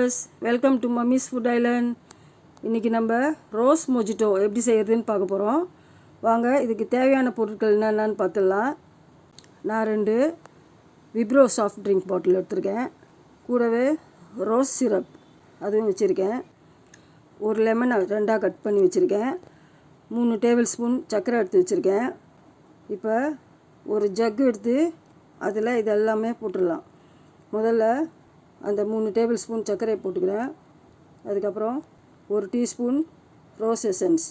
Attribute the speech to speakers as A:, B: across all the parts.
A: Viewers, welcome to mummy's food Island. இன்றைக்கி நம்ம rose mojito எப்படி செய்கிறதுன்னு பார்க்க போகிறோம். வாங்க, இதுக்கு தேவையான பொருட்கள் என்னென்னு பார்த்துடலாம். நான் 2 விப்ரோ சாஃப்ட் ட்ரிங்க் பாட்டில் எடுத்திருக்கேன். கூடவே ரோஸ் சிரப் அதுவும் வச்சுருக்கேன். ஒரு லெமனை 2ஆக கட் பண்ணி வச்சுருக்கேன். 3 டேபிள் ஸ்பூன் சர்க்கரை எடுத்து வச்சுருக்கேன். இப்போ ஒரு ஜக்கு எடுத்து அதில் இதெல்லாமே போட்டுடலாம். முதல்ல அந்த 3 டேபிள் ஸ்பூன் சர்க்கரை போட்டுக்கிறேன். அதுக்கப்புறம் 1 டீஸ்பூன் ரோஸ் எசன்ஸ்.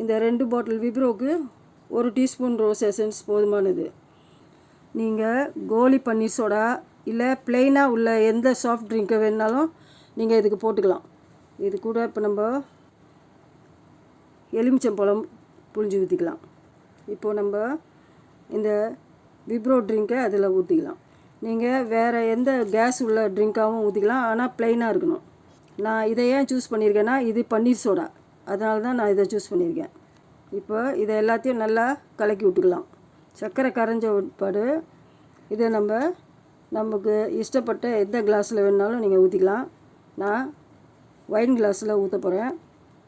A: இந்த 2 பாட்டில் விப்ரோவுக்கு 1 டீஸ்பூன் ரோஸ் எசன்ஸ் போதுமானது. நீங்கள் கோலி பன்னீர் சோடா இல்லை ப்ளெயினாக உள்ள எந்த சாஃப்ட் ட்ரிங்க்கை வேணுனாலும் நீங்கள் இதுக்கு போட்டுக்கலாம். இது கூட இப்போ நம்ம எலுமிச்சம்பழம் புழிஞ்சு ஊற்றிக்கலாம். இப்போது நம்ம இந்த விப்ரோ ட்ரிங்க்கை அதில் ஊற்றிக்கலாம். நீங்கள் வேறு எந்த கேஸ் உள்ள ட்ரிங்க்காகவும் ஊற்றிக்கலாம், ஆனால் ப்ளெயினாக இருக்கணும். நான் இதை ஏன் சூஸ் பண்ணியிருக்கேன்னா, இது பன்னீர் சோடா, அதனால தான் நான் இதை சூஸ் பண்ணியிருக்கேன். இப்போ இதை எல்லாத்தையும் நல்லா கலக்கி விட்டுக்கலாம். சர்க்கரை கரைஞ்ச உட்பாடு இதை நமக்கு இஷ்டப்பட்ட எந்த கிளாஸில் வேணுனாலும் நீங்கள் ஊற்றிக்கலாம். நான் ஒயின் கிளாஸில் ஊற்ற போகிறேன்.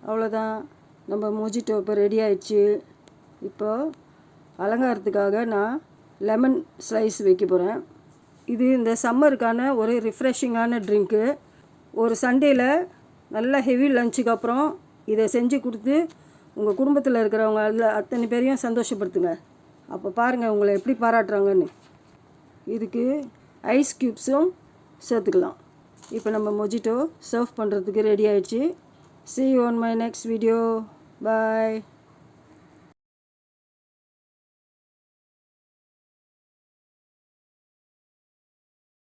A: அவ்வளோதான், நம்ம மொஜிட்டோ இப்போ ரெடி ஆயிடுச்சு. இப்போது அலங்காரத்துக்காக நான் லெமன் ஸ்லைஸ் வைக்க போகிறேன். இது இந்த சம்மருக்கான ஒரு ரிஃப்ரெஷிங்கான ட்ரிங்க்கு. ஒரு சண்டேயில் நல்ல ஹெவி லஞ்சுக்கு அப்புறம் இதை செஞ்சு கொடுத்து உங்கள் குடும்பத்தில் இருக்கிறவங்க அதில் அத்தனை பேரையும் சந்தோஷப்படுத்துங்க. அப்போ பாருங்கள் உங்களை எப்படி பாராட்டுறாங்கன்னு. இதுக்கு ஐஸ் க்யூப்ஸும் சேர்த்துக்கலாம். இப்போ நம்ம மொஜிட்டோ சர்வ் பண்ணுறதுக்கு ரெடி ஆகிடுச்சு. See you on my next video. Bye.